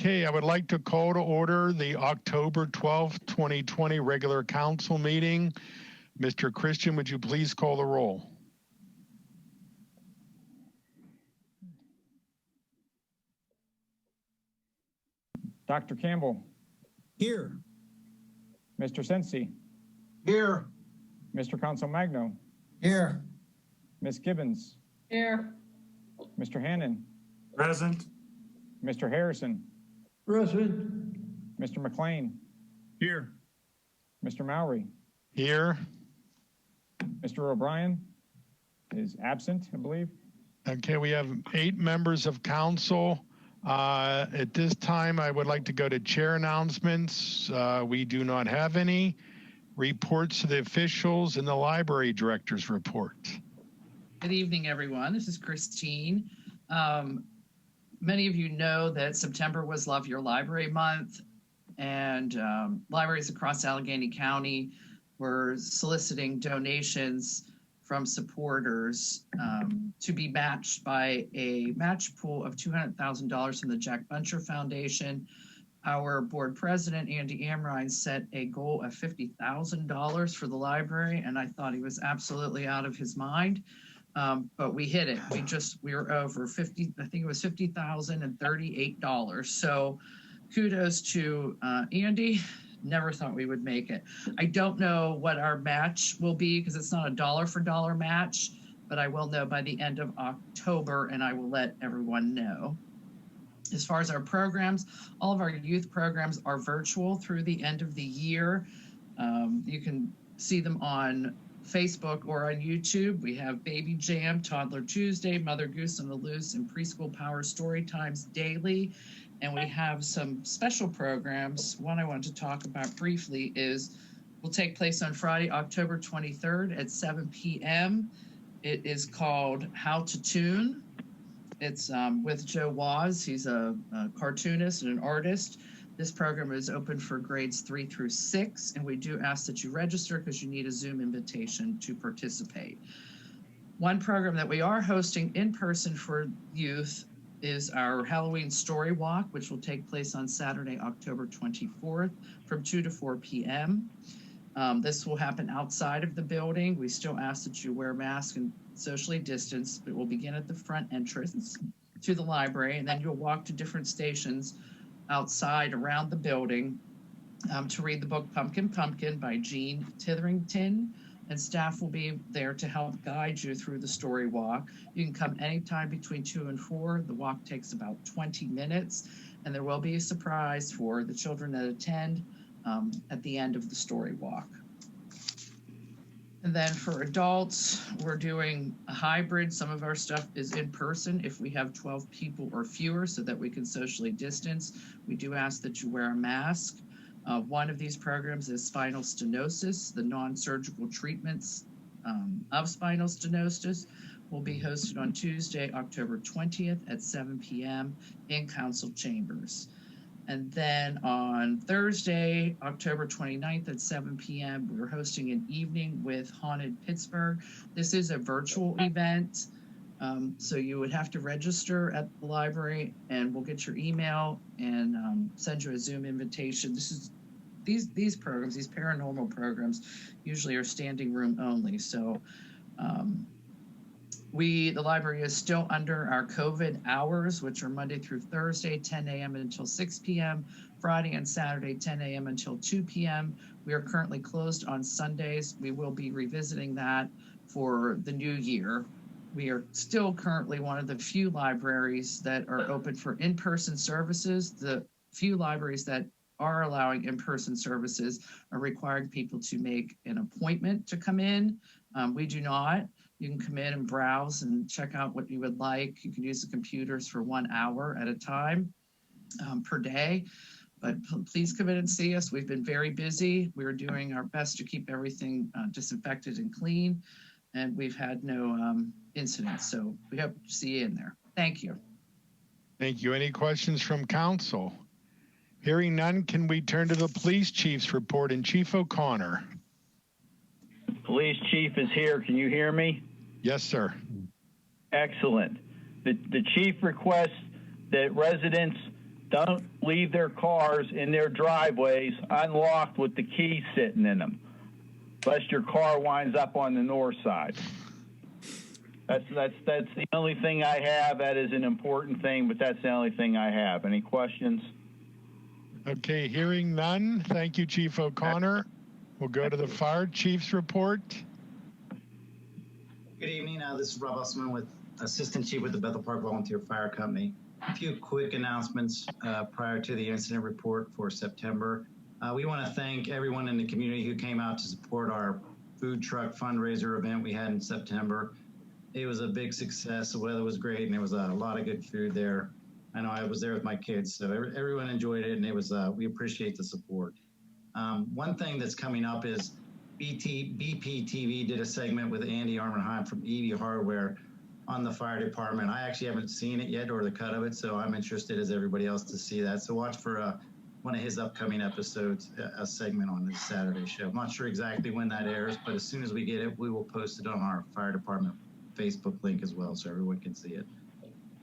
Okay, I would like to call to order the October 12th, 2020 regular council meeting. Mr. Christian, would you please call the roll? Dr. Campbell. Here. Mr. Sensi. Here. Mr. Consul Magno. Here. Ms. Gibbons. Here. Mr. Hannon. Present. Mr. Harrison. Present. Mr. McLean. Here. Mr. Mowry. Here. Mr. O'Brien is absent, I believe. Okay, we have 8 members of council. At this time, I would like to go to chair announcements. We do not have any. Reports to the officials and the library director's report. Good evening, everyone. This is Christine. Many of you know that September was Love Your Library Month, and libraries across Allegheny County were soliciting donations from supporters to be matched by a match pool of $200,000 from the Jack Buncher Foundation. Our board president, Andy Amrine, set a goal of $50,000 for the library, and I thought he was absolutely out of his mind. But we hit it. We were over 50, I think it was $50,038. So kudos to Andy. Never thought we would make it. I don't know what our match will be because it's not a dollar for dollar match, but I will know by the end of October and I will let everyone know. As far as our programs, all of our youth programs are virtual through the end of the year. You can see them on Facebook or on YouTube. We have Baby Jam, Toddler Tuesday, Mother Goose on the Loose, and Preschool Power Story Times daily. And we have some special programs. One I want to talk about briefly will take place on Friday, October 23rd at 7 p.m. It is called How to Tune. It's with Joe Waz. He's a cartoonist and an artist. This program is open for grades 3 through 6, and we do ask that you register because you need a Zoom invitation to participate. One program that we are hosting in person for youth is our Halloween Story Walk, which will take place on Saturday, October 24th from 2 to 4 p.m. This will happen outside of the building. We still ask that you wear masks and socially distance. It will begin at the front entrance to the library, and then you'll walk to different stations outside around the building to read the book Pumpkin Pumpkin by Jean Titherington, and staff will be there to help guide you through the story walk. You can come anytime between 2 and 4. The walk takes about 20 minutes, and there will be a surprise for the children that attend at the end of the story walk. And then for adults, we're doing a hybrid. Some of our stuff is in person if we have 12 people or fewer so that we can socially distance. We do ask that you wear a mask. One of these programs is spinal stenosis. The non-surgical treatments of spinal stenosis will be hosted on Tuesday, October 20th at 7 p.m. in council chambers. And then on Thursday, October 29th at 7 p.m., we're hosting an evening with Haunted Pittsburgh. This is a virtual event, so you would have to register at the library, and we'll get your email and send you a Zoom invitation. These programs, these paranormal programs, usually are standing room only. So the library is still under our COVID hours, which are Monday through Thursday, 10 a.m. until 6 p.m., Friday and Saturday, 10 a.m. until 2 p.m. We are currently closed on Sundays. We will be revisiting that for the new year. We are still currently one of the few libraries that are open for in-person services. The few libraries that are allowing in-person services are requiring people to make an appointment to come in. We do not. You can come in and browse and check out what you would like. You can use the computers for 1 hour at a time per day. But please come in and see us. We've been very busy. We're doing our best to keep everything disinfected and clean. And we've had no incidents. So we hope to see you in there. Thank you. Thank you. Any questions from council? Hearing none, can we turn to the police chief's report? And Chief O'Connor. Police chief is here. Can you hear me? Yes, sir. Excellent. The chief requests that residents don't leave their cars in their driveways unlocked with the keys sitting in them, lest your car winds up on the north side. That's the only thing I have. That is an important thing, but that's the only thing I have. Any questions? Okay, hearing none. Thank you, Chief O'Connor. We'll go to the fire chief's report. Good evening. This is Rob Usman with Assistant Chief with the Bethel Park Volunteer Fire Company. A few quick announcements prior to the incident report for September. We want to thank everyone in the community who came out to support our food truck fundraiser event we had in September. It was a big success. The weather was great, and there was a lot of good food there. I know I was there with my kids, so everyone enjoyed it, and it was. We appreciate the support. One thing that's coming up is BPTV did a segment with Andy Armenheim from EV Hardware on the fire department. I actually haven't seen it yet or the cut of it, so I'm interested as everybody else to see that. So watch for one of his upcoming episodes, a segment on this Saturday show. I'm not sure exactly when that airs, but as soon as we get it, we will post it on our fire department Facebook link as well, so everyone can see it.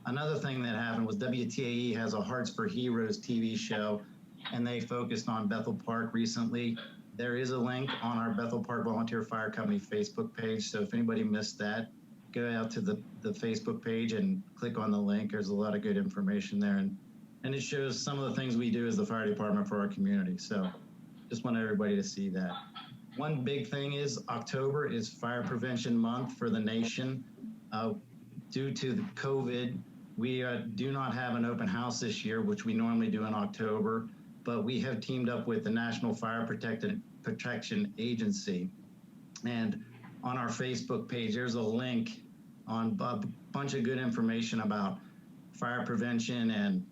Another thing that happened was WTAE has a Hearts for Heroes TV show, and they focused on Bethel Park recently. There is a link on our Bethel Park Volunteer Fire Company Facebook page, so if anybody missed that, go out to the Facebook page and click on the link. There's a lot of good information there, and it shows some of the things we do as the fire department for our community. So just want everybody to see that. One big thing is October is Fire Prevention Month for the nation. Due to the COVID, we do not have an open house this year, which we normally do in October, but we have teamed up with the National Fire Protection Agency. And on our Facebook page, there's a link on a bunch of good information about fire prevention, and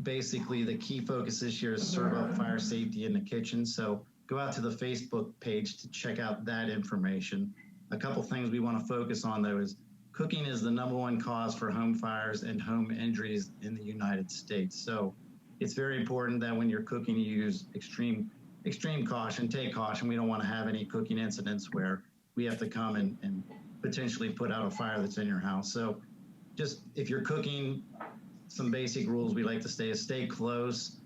basically the key focus this year is serve up fire safety in the kitchen. So go out to the Facebook page to check out that information. A couple things we want to focus on, though, is cooking is the #1 cause for home fires and home injuries in the United States. So it's very important that when you're cooking, you use extreme caution, take caution. We don't want to have any cooking incidents where we have to come and potentially put out a fire that's in your house. So just if you're cooking, some basic rules we like to stay close.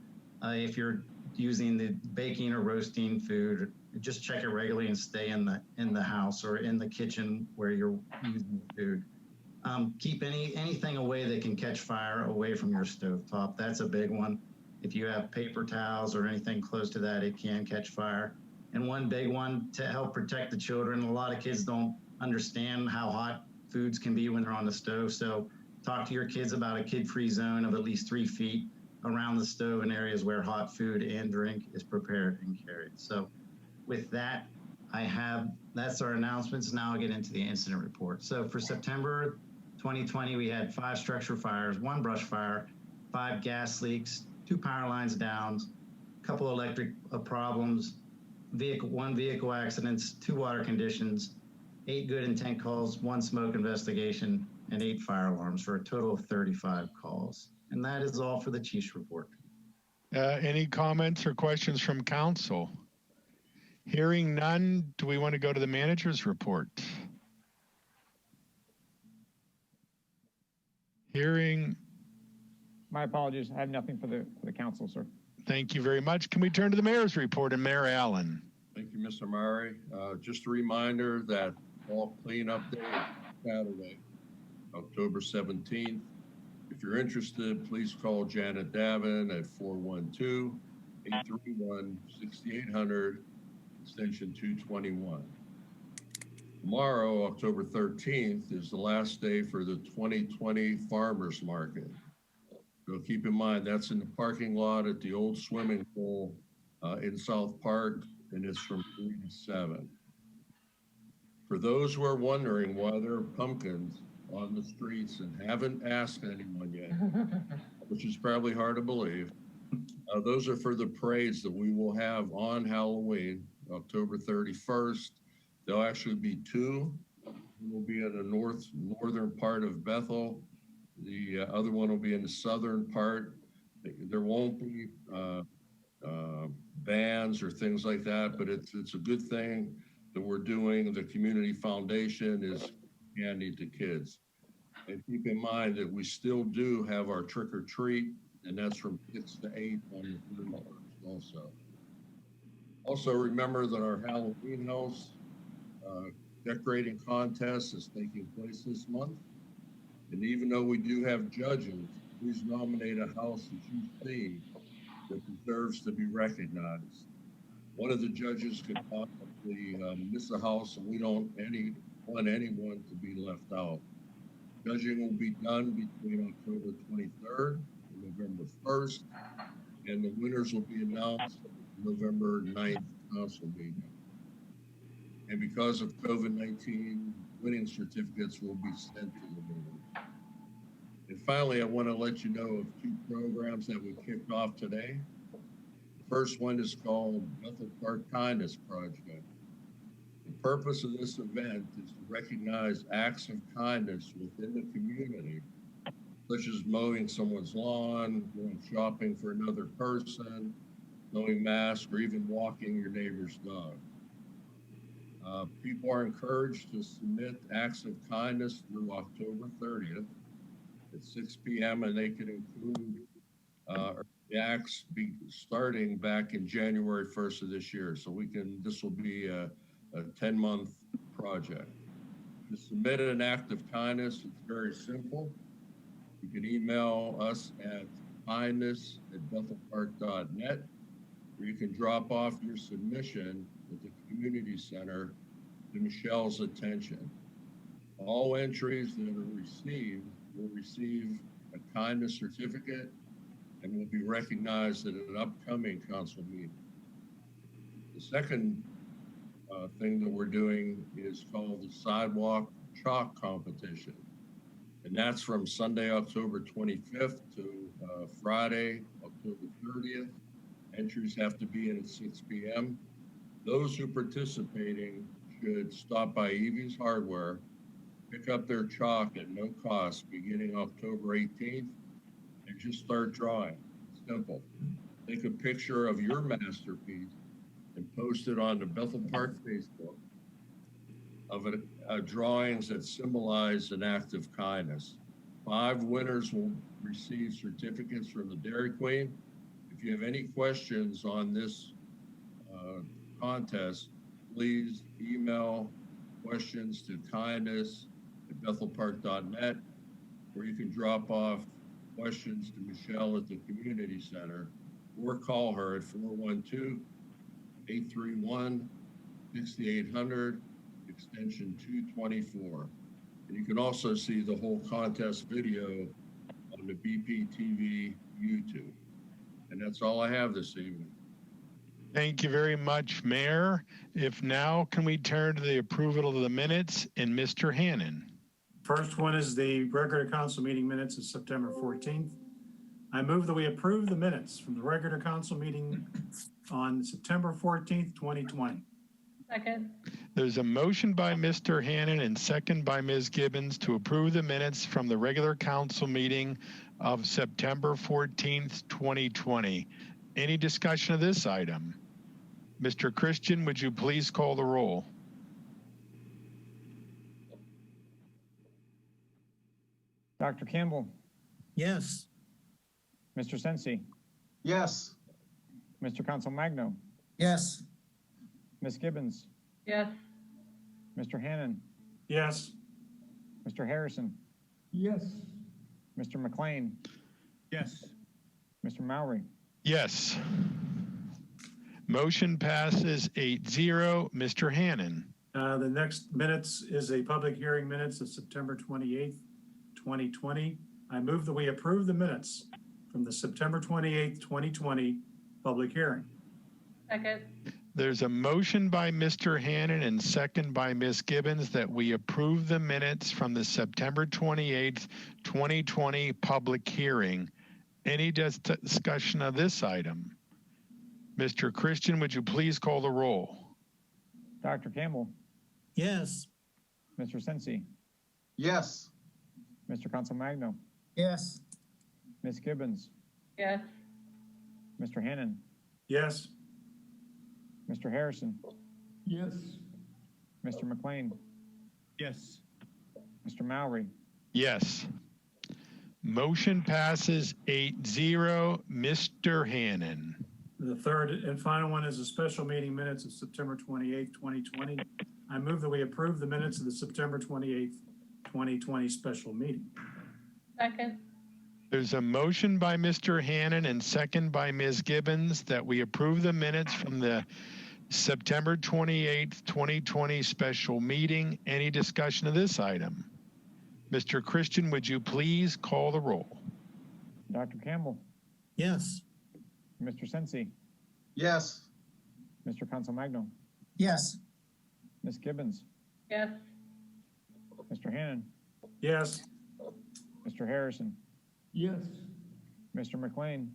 If you're using the baking or roasting food, just check it regularly and stay in the house or in the kitchen where you're using the food. Keep anything away that can catch fire away from your stovetop. That's a big one. If you have paper towels or anything close to that, it can catch fire. And one big one to help protect the children. A lot of kids don't understand how hot foods can be when they're on the stove. So talk to your kids about a kid-free zone of at least 3 feet around the stove in areas where hot food and drink is prepared and carried. So with that, that's our announcements. Now I'll get into the incident report. So for September 2020, we had 5 structure fires, 1 brush fire, 5 gas leaks, 2 power lines down, a couple electric problems, 1 vehicle accidents, 2 water conditions, 8 good intent calls, 1 smoke investigation, and 8 fire alarms for a total of 35 calls. And that is all for the chief's report. Any comments or questions from council? Hearing none, do we want to go to the manager's report? Hearing. My apologies. I have nothing for the council, sir. Thank you very much. Can we turn to the mayor's report and Mayor Allen? Thank you, Mr. Murray. Just a reminder that fall cleanup day is Saturday, October 17th. If you're interested, please call Janet Davin at 412-831-6800, extension 221. Tomorrow, October 13th, is the last day for the 2020 Farmers Market. So keep in mind, that's in the parking lot at the old swimming pool in South Park, and it's from 3 to 7. For those who are wondering why there are pumpkins on the streets and haven't asked anyone yet, which is probably hard to believe, those are for the parades that we will have on Halloween, October 31st. There'll actually be 2. One will be in the northern part of Bethel. The other one will be in the southern part. There won't be bands or things like that, but it's a good thing that we're doing. The community foundation is candy to kids. And keep in mind that we still do have our trick or treat and that's from 6 to 8 on the 31st also. Also remember that our Halloween house decorating contest is taking place this month. And even though we do have judges, please nominate a house that you see that deserves to be recognized. One of the judges could possibly miss a house, and we don't want anyone to be left out. Judging will be done between October 23rd and November 1st, and the winners will be announced at the November 9th council meeting. And because of COVID-19, winning certificates will be sent to the winners. And finally, I want to let you know of 2 programs that we kicked off today. The first one is called Bethel Park Kindness Project. The purpose of this event is to recognize acts of kindness within the community, such as mowing someone's lawn, going shopping for another person, wearing masks, or even walking your neighbor's dog. People are encouraged to submit acts of kindness through October 30th at 6 p.m. and they can include the acts starting back in January 1st of this year. So this will be a 10-month project. To submit an act of kindness, it's very simple. You can email us at kindness@bethelpark.net, or you can drop off your submission at the community center to Michelle's attention. All entries that are received will receive a kindness certificate and will be recognized at an upcoming council meeting. The second thing that we're doing is called the Sidewalk Chalk Competition. And that's from Sunday, October 25th to Friday, October 30th. Entries have to be in at 6 p.m. Those who are participating should stop by Evie's Hardware, pick up their chalk at no cost beginning October 18th, and just start drawing. It's simple. Take a picture of your masterpiece and post it on the Bethel Park Facebook of drawings that symbolize an act of kindness. 5 winners will receive certificates from the Dairy Queen. If you have any questions on this contest, please email questions to kindness@bethelpark.net, or you can drop off questions to Michelle at the community center, or call her at 412-831-6800, extension 224. And you can also see the whole contest video on the BPTV YouTube. And that's all I have this evening. Thank you very much, Mayor. If now, can we turn to the approval of the minutes and Mr. Hannon? First one is the regular council meeting minutes of September 14th. I move that we approve the minutes from the regular council meeting on September 14th, 2020. Second. There's a motion by Mr. Hannon and second by Ms. Gibbons to approve the minutes from the regular council meeting of September 14th, 2020. Any discussion of this item? Mr. Christian, would you please call the roll? Dr. Campbell, Yes. Mr. Sensi, Yes. Mr. Council Magno, Yes. Ms. Gibbons, Yes. Mr. Hannon, Yes. Mr. Harrison, Yes. Mr. McLean, Yes. Mr. Mowry. Yes. Motion passes 8-0. Mr. Hannon. The next minutes is a public hearing minutes of September 28th, 2020. I move that we approve the minutes from the September 28th, 2020 public hearing. Second. There's a motion by Mr. Hannon and second by Ms. Gibbons that we approve the minutes from the September 28th, 2020 public hearing. Any discussion of this item? Mr. Christian, would you please call the roll? Dr. Campbell, Yes. Mr. Sensi, Yes. Mr. Council Magno, Yes. Ms. Gibbons, Yes. Mr. Hannon, Yes. Mr. Harrison, Yes. Mr. McLean, Yes. Mr. Mowry. Yes. Motion passes 8-0. Mr. Hannon. The third and final one is a special meeting minutes of September 28th, 2020. I move that we approve the minutes of the September 28th, 2020 special meeting. Second. There's a motion by Mr. Hannon and second by Ms. Gibbons that we approve the minutes from the September 28th, 2020 special meeting. Any discussion of this item? Mr. Christian, would you please call the roll? Dr. Campbell, Yes. Mr. Sensi, Yes. Mr. Consolmagno, Yes. Ms. Gibbons, Yes. Mr. Hannon, Yes. Mr. Harrison, Yes. Mr. McLean,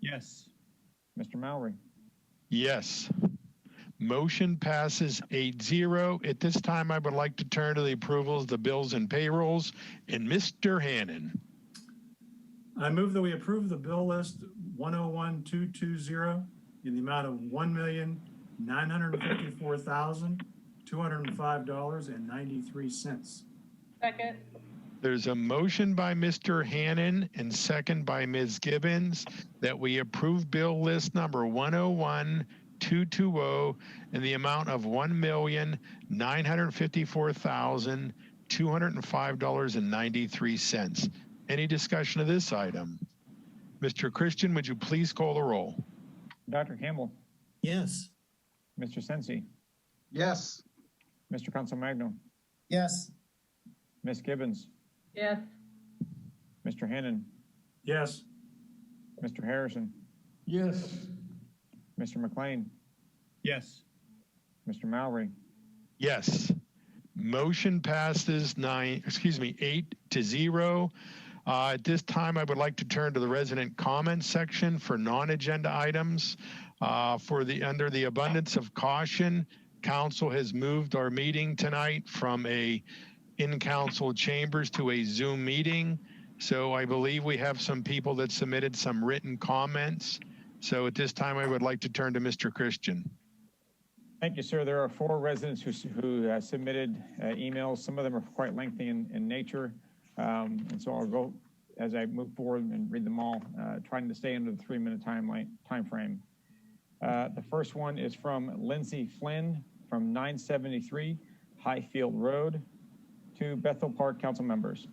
Yes. Mr. Mowry. Yes. Motion passes 8-0. At this time, I would like to turn to the approvals of the bills and payrolls. And Mr. Hannon. I move that we approve the bill list 101220 in the amount of $1,954,205.93. Second. There's a motion by Mr. Hannon and second by Ms. Gibbons that we approve bill list number 101220 in the amount of $1,954,205.93. Any discussion of this item? Mr. Christian, would you please call the roll? Dr. Campbell, Yes. Mr. Sensi, Yes. Mr. Consolmagno, Yes. Ms. Gibbons, Yes. Mr. Hannon, Yes. Mr. Harrison, Yes. Mr. McLean, Yes. Mr. Mowry. Yes. Motion passes 8-0. At this time, I would like to turn to the resident comments section for non-agenda items. Under the abundance of caution, council has moved our meeting tonight from a in-council chambers to a Zoom meeting. So I believe we have some people that submitted some written comments. So at this time, I would like to turn to Mr. Christian. Thank you, sir. There are 4 residents who submitted emails. Some of them are quite lengthy in nature. And so I'll go as I move forward and read them all, trying to stay under the 3-minute time frame. The first one is from Lindsay Flynn from 973 Highfield Road to Bethel Park council members.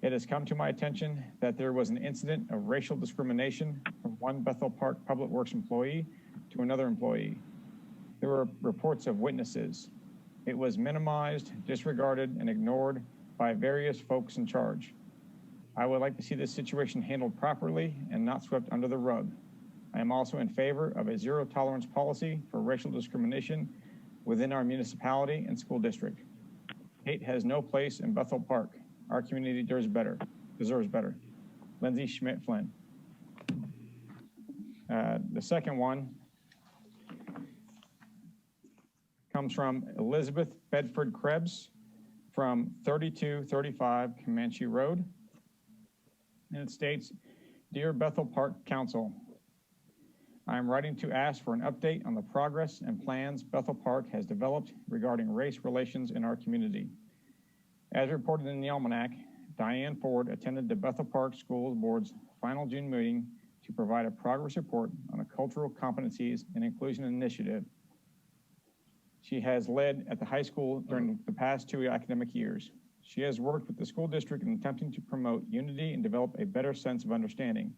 It has come to my attention that there was an incident of racial discrimination from one Bethel Park Public Works employee to another employee. There were reports of witnesses. It was minimized, disregarded, and ignored by various folks in charge. I would like to see this situation handled properly and not swept under the rug. I am also in favor of a zero tolerance policy for racial discrimination within our municipality and school district. Hate has no place in Bethel Park. Our community deserves better. Lindsay Schmidt Flynn. The second one comes from Elizabeth Bedford Krebs from 3235 Comanche Road. And it states, Dear Bethel Park Council, I am writing to ask for an update on the progress and plans Bethel Park has developed regarding race relations in our community. As reported in the Almanac, Diane Ford attended the Bethel Park Schools Board's final June meeting to provide a progress report on a cultural competencies and inclusion initiative she has led at the high school during the past 2 academic years. She has worked with the school district in attempting to promote unity and develop a better sense of understanding.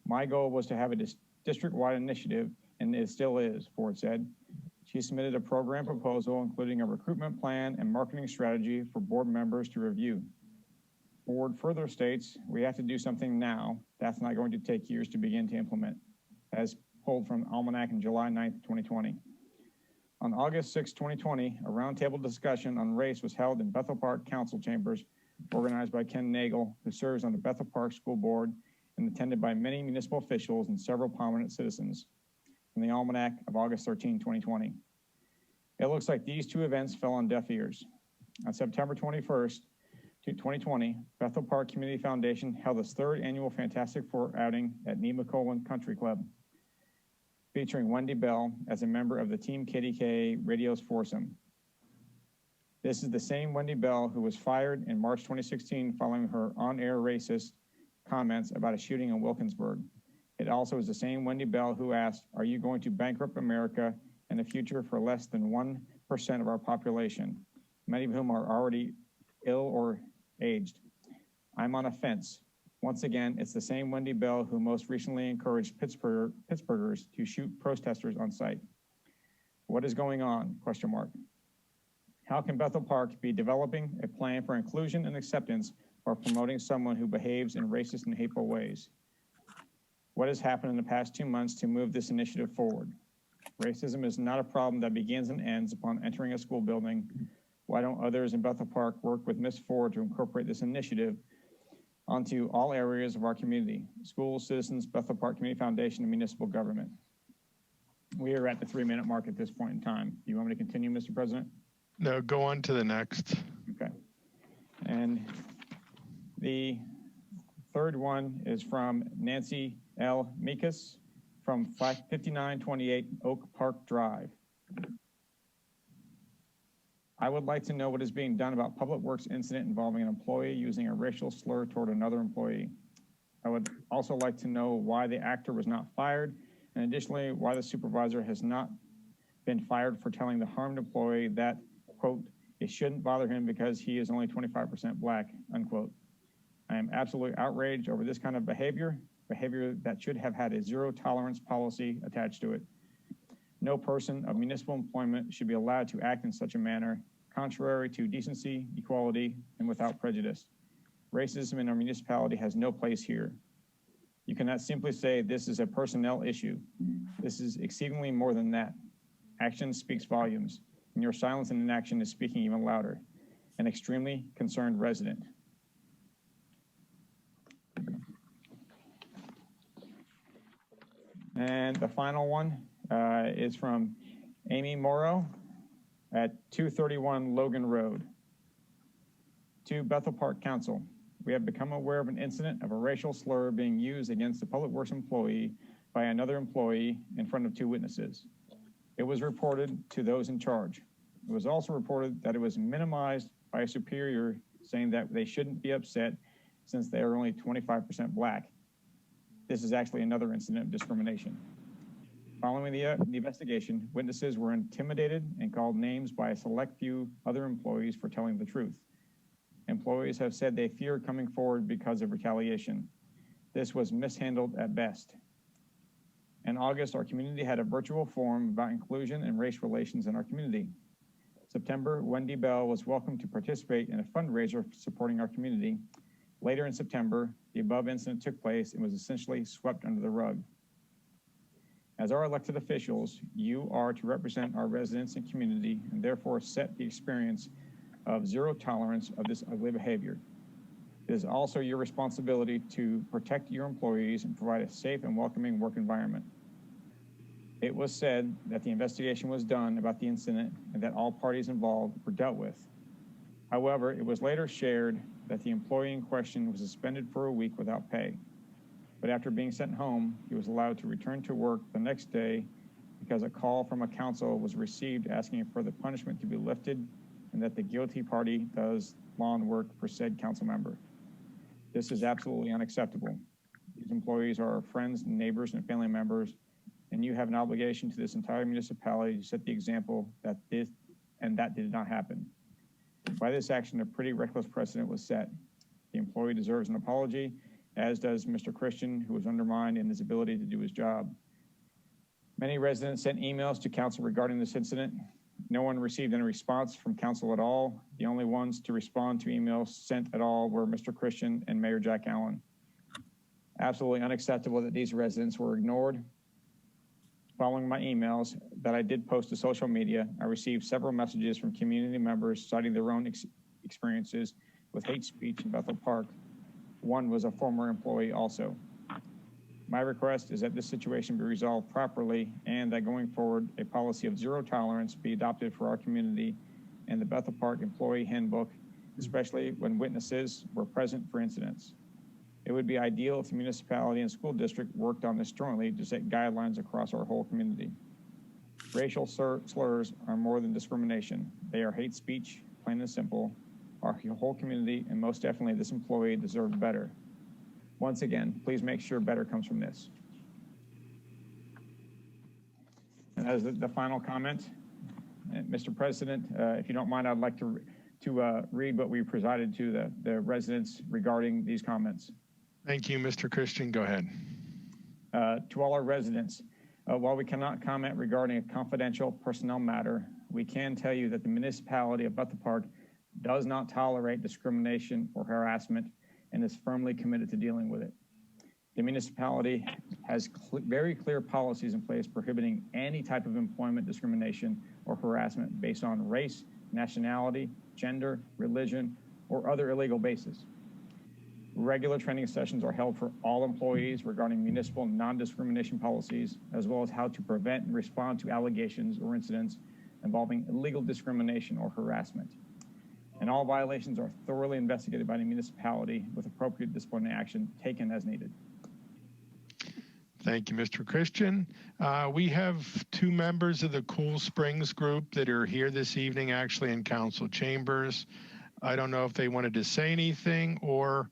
My goal was to have a district-wide initiative, and it still is, Ford said. She submitted a program proposal, including a recruitment plan and marketing strategy for board members to review. Ford further states, we have to do something now. That's not going to take years to begin to implement, as pulled from Almanac on July 9th, 2020. On August 6, 2020, a roundtable discussion on race was held in Bethel Park Council Chambers, organized by Ken Nagel, who serves on the Bethel Park School Board, and attended by many municipal officials and several prominent citizens, in the Almanac of August 13, 2020. It looks like these 2 events fell on deaf ears. On September 21st, 2020, Bethel Park Community Foundation held its 3rd annual Fantastic Four outing at Nemacolin Country Club, featuring Wendy Bell as a member of the Team KDK Radio's foursome. This is the same Wendy Bell who was fired in March 2016 following her on-air racist comments about a shooting in Wilkinsburg. It also is the same Wendy Bell who asked, "Are you going to bankrupt America in the future for less than 1% of our population, many of whom are already ill or aged?" I'm on a fence. Once again, it's the same Wendy Bell who most recently encouraged Pittsburghers to shoot protesters on sight. What is going on? Question mark. How can Bethel Park be developing a plan for inclusion and acceptance while promoting someone who behaves in racist and hateful ways? What has happened in the past 2 months to move this initiative forward? Racism is not a problem that begins and ends upon entering a school building. Why don't others in Bethel Park work with Ms. Ford to incorporate this initiative onto all areas of our community: schools, citizens, Bethel Park Community Foundation, and municipal government? We are at the 3-minute mark at this point in time. Do you want me to continue, Mr. President? No, go on to the next. Okay. And the third one is from Nancy L. Mikas from 5928 Oak Park Drive. I would like to know what is being done about Public Works incident involving an employee using a racial slur toward another employee. I would also like to know why the actor was not fired, and additionally, why the supervisor has not been fired for telling the harmed employee that, quote, it shouldn't bother him because he is only 25% black, unquote. I am absolutely outraged over this kind of behavior that should have had a zero tolerance policy attached to it. No person of municipal employment should be allowed to act in such a manner, contrary to decency, equality, and without prejudice. Racism in our municipality has no place here. You cannot simply say this is a personnel issue. This is exceedingly more than that. Action speaks volumes, and your silence and inaction is speaking even louder. An extremely concerned resident. And the final one is from Amy Morrow at 231 Logan Road. To Bethel Park Council, we have become aware of an incident of a racial slur being used against a Public Works employee by another employee in front of 2 witnesses. It was reported to those in charge. It was also reported that it was minimized by a superior, saying that they shouldn't be upset since they are only 25% black. This is actually another incident of discrimination. Following the investigation, witnesses were intimidated and called names by a select few other employees for telling the truth. Employees have said they fear coming forward because of retaliation. This was mishandled at best. In August, our community had a virtual forum about inclusion and race relations in our community. September, Wendy Bell was welcome to participate in a fundraiser supporting our community. Later in September, the above incident took place and was essentially swept under the rug. As our elected officials, you are to represent our residents and community and therefore set the experience of zero tolerance of this ugly behavior. It is also your responsibility to protect your employees and provide a safe and welcoming work environment. It was said that the investigation was done about the incident and that all parties involved were dealt with. However, it was later shared that the employee in question was suspended for a week without pay. But after being sent home, he was allowed to return to work the next day because a call from a council was received asking for the punishment to be lifted and that the guilty party does lawn work for said council member. This is absolutely unacceptable. These employees are our friends, neighbors, and family members, and you have an obligation to this entire municipality to set the example that that did not happen. By this action, a pretty reckless precedent was set. The employee deserves an apology, as does Mr. Christian, who was undermined in his ability to do his job. Many residents sent emails to council regarding this incident. No one received any response from council at all. The only ones to respond to emails sent at all were Mr. Christian and Mayor Jack Allen. Absolutely unacceptable that these residents were ignored. Following my emails that I did post to social media, I received several messages from community members citing their own experiences with hate speech in Bethel Park. One was a former employee also. My request is that this situation be resolved properly and that going forward, a policy of zero tolerance be adopted for our community and the Bethel Park Employee Handbook, especially when witnesses were present for incidents. It would be ideal if the municipality and school district worked on this jointly to set guidelines across our whole community. Racial slurs are more than discrimination. They are hate speech, plain and simple. Our whole community, and most definitely this employee, deserved better. Once again, please make sure better comes from this. And as the final comment, Mr. President, if you don't mind, I'd like to read what we presided to the residents regarding these comments. Thank you, Mr. Christian. Go ahead. To all our residents, while we cannot comment regarding a confidential personnel matter, we can tell you that the municipality of Bethel Park does not tolerate discrimination or harassment and is firmly committed to dealing with it. The municipality has very clear policies in place prohibiting any type of employment discrimination or harassment based on race, nationality, gender, religion, or other illegal basis. Regular training sessions are held for all employees regarding municipal non-discrimination policies, as well as how to prevent and respond to allegations or incidents involving illegal discrimination or harassment. And all violations are thoroughly investigated by the municipality with appropriate disciplinary action taken as needed. Thank you, Mr. Christian. We have 2 members of the Cool Springs group that are here this evening, actually in council chambers. I don't know if they wanted to say anything, or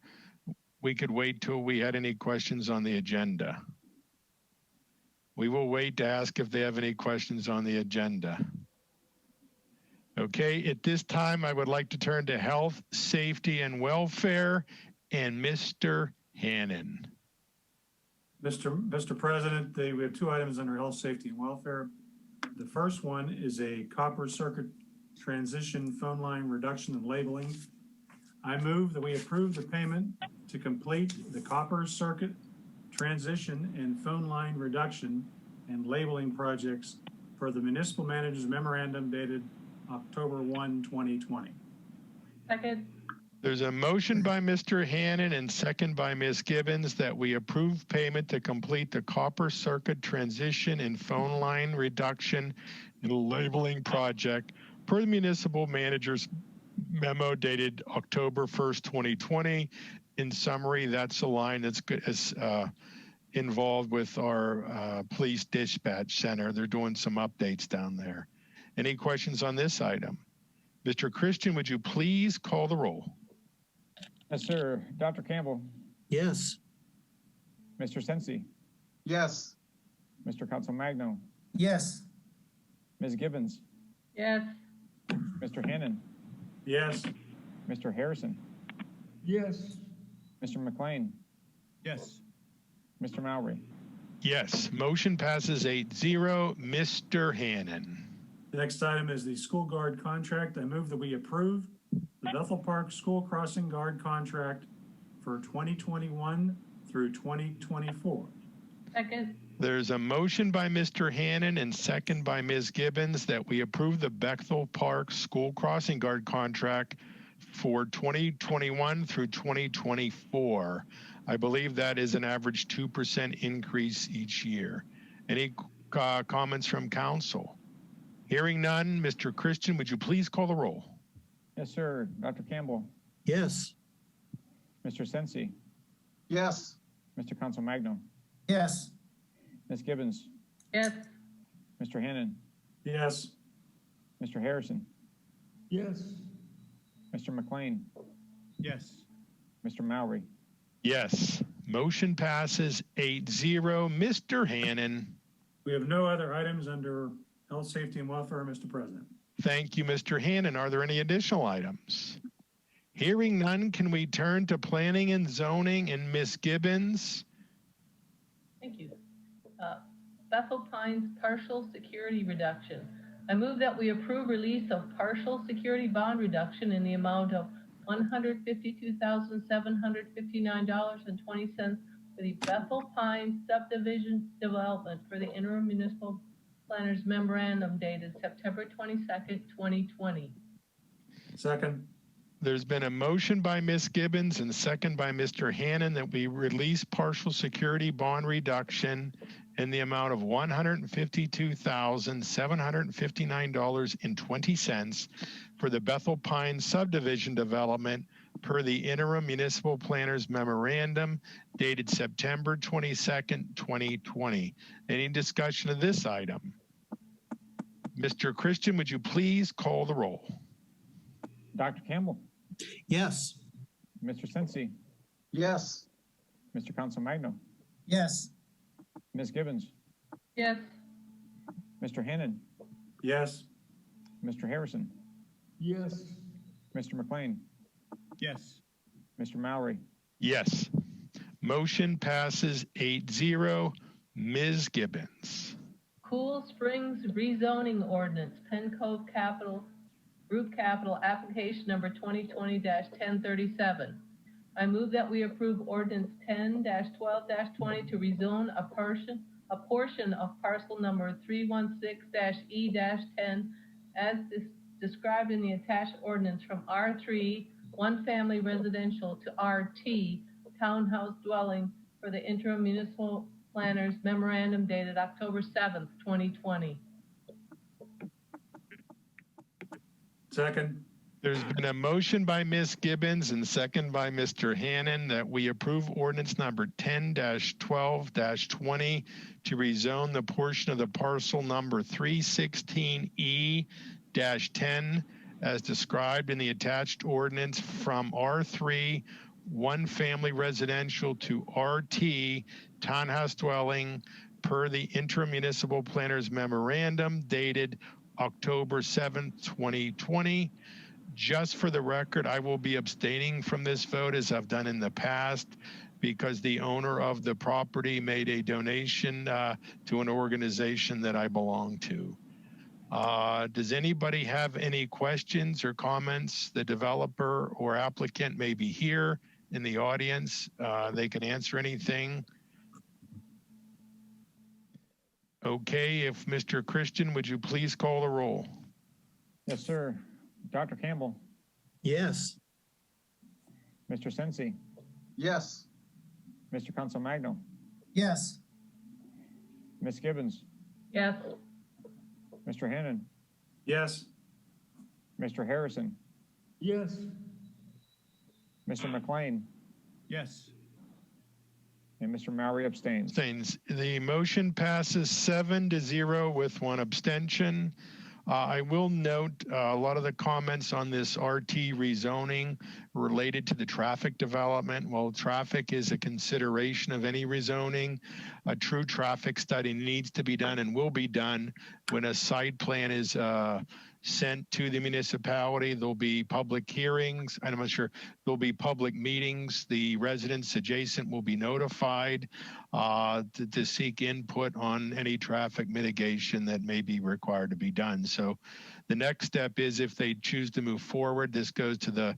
we could wait till we had any questions on the agenda. We will wait to ask if they have any questions on the agenda. Okay, at this time, I would like to turn to health, safety, and welfare, and Mr. Hannon. Mr. President, we have 2 items under health, safety, and welfare. The first one is a copper circuit transition phone line reduction and labeling. I move that we approve the payment to complete the copper circuit transition and phone line reduction and labeling projects for the municipal manager's memorandum dated October 1, 2020. Second. There's a motion by Mr. Hannon and second by Ms. Gibbons that we approve payment to complete the copper circuit transition and phone line reduction and labeling project per the municipal manager's memo dated October 1st, 2020. In summary, that's a line that's involved with our police dispatch center. They're doing some updates down there. Any questions on this item? Mr. Christian, would you please call the roll? Yes, sir. Dr. Campbell. Yes. Mr. Sensi. Yes. Mr. Council Magno. Yes. Ms. Gibbons. Yes. Mr. Hannon. Yes. Mr. Harrison. Yes. Mr. McLean. Yes. Mr. Mowry. Yes, motion passes 8-0. Mr. Hannon. The next item is the school guard contract. I move that we approve the Bethel Park School Crossing Guard contract for 2021 through 2024. Second. There's a motion by Mr. Hannon and second by Ms. Gibbons that we approve the Bethel Park School Crossing Guard contract for 2021 through 2024. I believe that is an average 2% increase each year. Any comments from council? Hearing none, Mr. Christian, would you please call the roll? Yes, sir. Dr. Campbell. Yes. Mr. Sensi. Yes. Mr. Council Magno. Yes. Ms. Gibbons. Yes. Mr. Hannon. Yes. Mr. Harrison. Yes. Mr. McLean. Yes. Mr. Mowry. Yes, motion passes 8-0. Mr. Hannon. We have no other items under health, safety, and welfare, Mr. President. Thank you, Mr. Hannon. Are there any additional items? Hearing none, can we turn to planning and zoning and Ms. Gibbons? Thank you. Bethel Pines partial security reduction. I move that we approve release of partial security bond reduction in the amount of $152,759.20 for the Bethel Pines subdivision development for the interim municipal planner's memorandum dated September 22nd, 2020. Second. There's been a motion by Ms. Gibbons and second by Mr. Hannon that we release partial security bond reduction in the amount of $152,759.20 for the Bethel Pines subdivision development per the interim municipal planner's memorandum dated September 22nd, 2020. Any discussion of this item? Mr. Christian, would you please call the roll? Dr. Campbell. Yes. Mr. Sensi. Yes. Mr. Council Magno, Yes. Ms. Gibbons, Yes. Mr. Hannon, Yes. Mr. Harrison, Yes. Mr. McLean, Yes. Mr. Mowry. Yes. Motion passes 8-0. Ms. Gibbons. Cool Springs rezoning ordinance, Penn Cove Capital, Group Capital, application number 2020-1037. I move that we approve ordinance 10-12-20 to rezone a portion of parcel number 316-E-10 as described in the attached ordinance from R3, one family residential, to RT, townhouse dwelling, for the interim municipal planners memorandum dated October 7th, 2020. Second. There's been a motion by Ms. Gibbons and second by Mr. Hannon that we approve ordinance number 10-12-20 to rezone the portion of the parcel number 316E-10 as described in the attached ordinance from R3, one family residential, to RT, townhouse dwelling, per the interim municipal planners memorandum dated October 7th, 2020. Just for the record, I will be abstaining from this vote as I've done in the past because the owner of the property made a donation to an organization that I belong to. Does anybody have any questions or comments? The developer or applicant may be here in the audience. They can answer anything. Okay, if Mr. Christian, would you please call the roll? Yes, sir. Dr. Campbell, Yes. Mr. Sensi, Yes. Mr. Council Magno, Yes. Ms. Gibbons, Yes. Mr. Hannon, Yes. Mr. Harrison, Yes. Mr. McLean, Yes. and Mr. Mowry abstains. Abstains. The motion passes 7-0 with one abstention. I will note a lot of the comments on this RT rezoning related to the traffic development. While traffic is a consideration of any rezoning, a true traffic study needs to be done and will be done when a site plan is sent to the municipality. There'll be public hearings. I'm not sure. There'll be public meetings. The residents adjacent will be notified to seek input on any traffic mitigation that may be required to be done. So the next step is if they choose to move forward, this goes to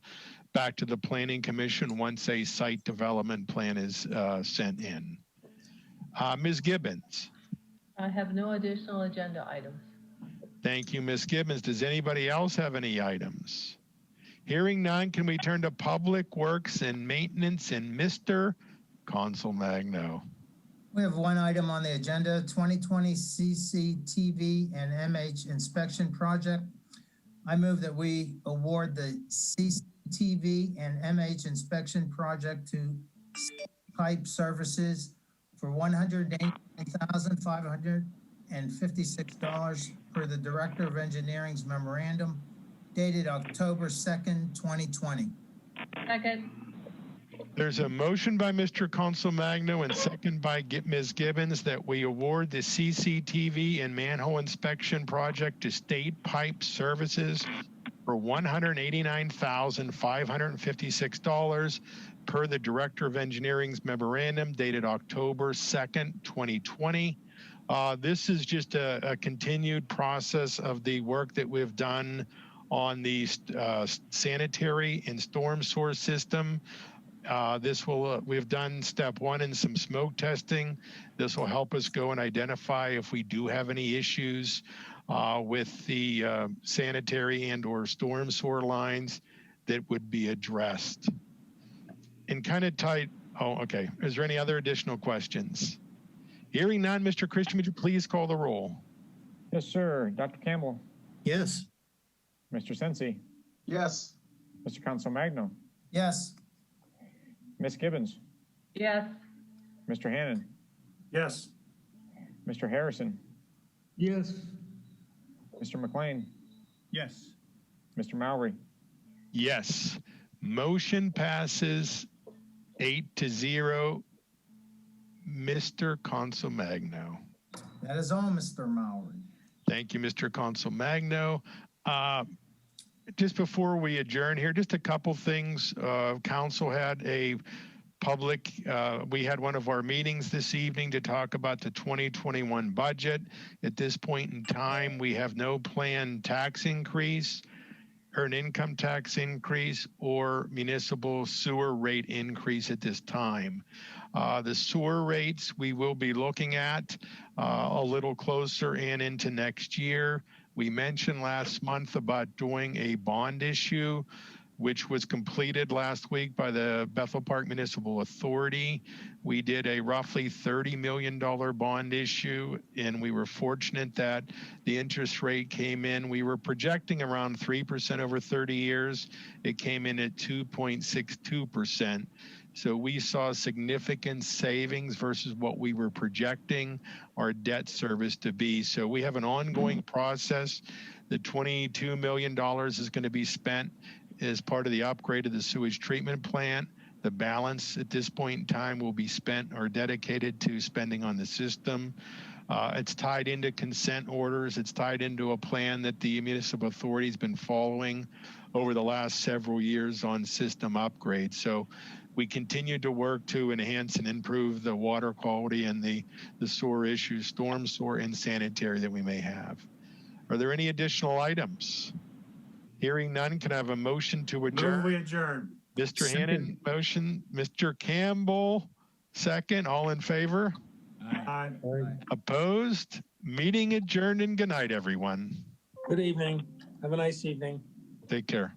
back to the Planning Commission once a site development plan is sent in. Ms. Gibbons. I have no additional agenda items. Thank you, Ms. Gibbons. Does anybody else have any items? Hearing none, can we turn to Public Works and Maintenance and Mr. Consul Magno? We have one item on the agenda, 2020 CCTV and MH inspection project. I move that we award the CCTV and MH inspection project to Pipe Services for $189,556 per the Director of Engineering's memorandum dated October 2nd, 2020. Second. There's a motion by Mr. Consul Magno and second by Ms. Gibbons that we award the CCTV and manhole inspection project to State Pipe Services for $189,556 per the Director of Engineering's memorandum dated October 2nd, 2020. This is just a continued process of the work that we've done on the sanitary and storm source system. We've done step one in some smoke testing. This will help us go and identify if we do have any issues with the sanitary and or storm sewer lines that would be addressed. And kind of tight, okay. Is there any other additional questions? Hearing none, Mr. Christian, would you please call the roll? Yes, sir. Dr. Campbell, Yes. Mr. Sensi, Yes. Mr. Council Magno, Yes. Ms. Gibbons, Yes. Mr. Hannon, Yes. Mr. Harrison, Yes. Mr. McLean, Yes. Mr. Mowry. Yes. Motion passes 8-0. Mr. Consomagno. That is all, Mr. Mowry. Thank you, Mr. Consomagno. Just before we adjourn here, just a couple things. Council had a public, we had one of our meetings this evening to talk about the 2021 budget. At this point in time, we have no planned tax increase, earned income tax increase, or municipal sewer rate increase at this time. The sewer rates we will be looking at a little closer and into next year. We mentioned last month about doing a bond issue, which was completed last week by the Bethel Park Municipal Authority. We did a roughly $30 million bond issue, and we were fortunate that the interest rate came in. We were projecting around 3% over 30 years. It came in at 2.62%. So we saw significant savings versus what we were projecting our debt service to be. So we have an ongoing process. The $22 million is going to be spent as part of the upgrade of the sewage treatment plant. The balance at this point in time will be spent or dedicated to spending on the system. It's tied into consent orders. It's tied into a plan that the municipal authority has been following over the last several years on system upgrades. So we continue to work to enhance and improve the water quality and the sewer issues, storm sewer and sanitary that we may have. Are there any additional items? Hearing none, can I have a motion to adjourn? Move we adjourn. Mr. Second. Hannon, motion. Mr. Campbell, second. All in favor? Aye. Opposed? Meeting adjourned, and good night, everyone. Good evening. Have a nice evening. Take care.